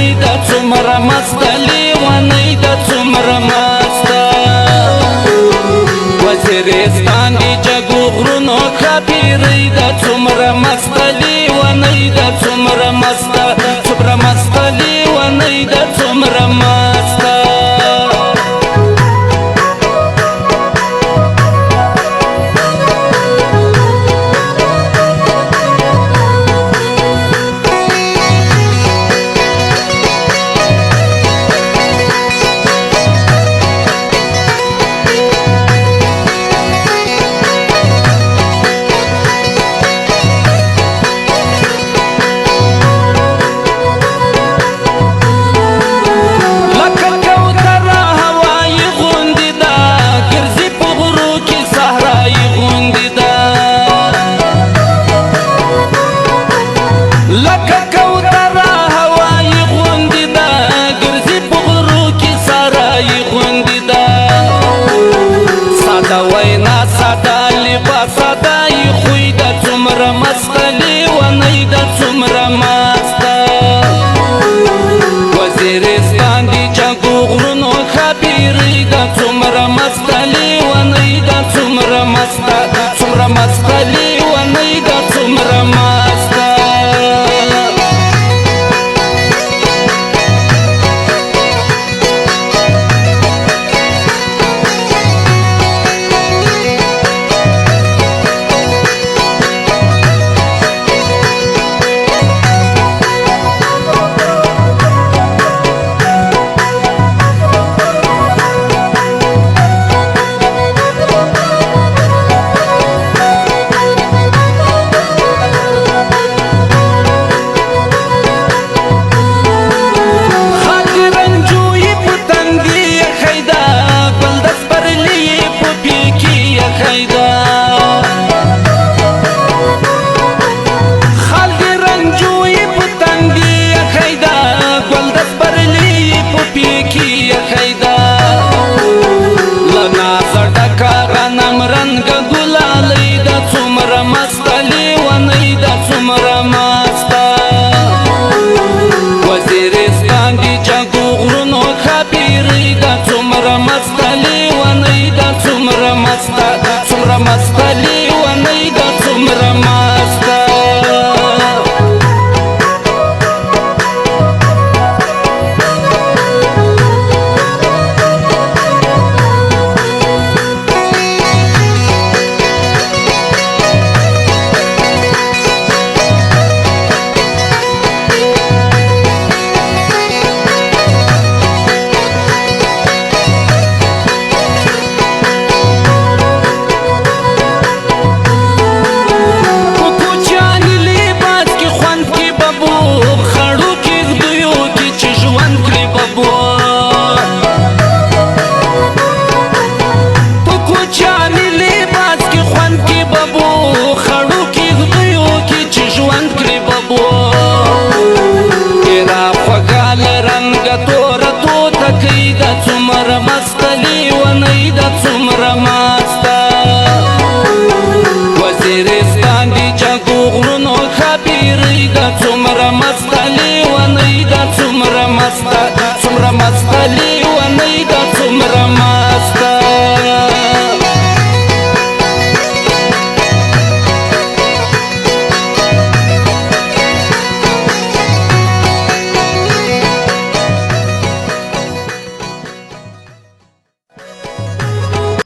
ونی دا څومره مسته لیونی دا څومره مسته وزیرستان دی جګو غرونو ښاپیرۍ دا څومره مسته لیونی دا څومره مسته څومره مسته لیونی دا څومره مسته وزیرستان دی جګو غرونو ښاپیرۍ دا څومره مسته لیونی دا څومره مسته څومره مسته لیونی دا څومره مسته وزیرستان دی جګو غرونو ښاپیرۍ دا څومره مسته لیونی دا څومره مسته څومره مسته لیونی دا څومره مسته څومره مسته لیونی دا څومره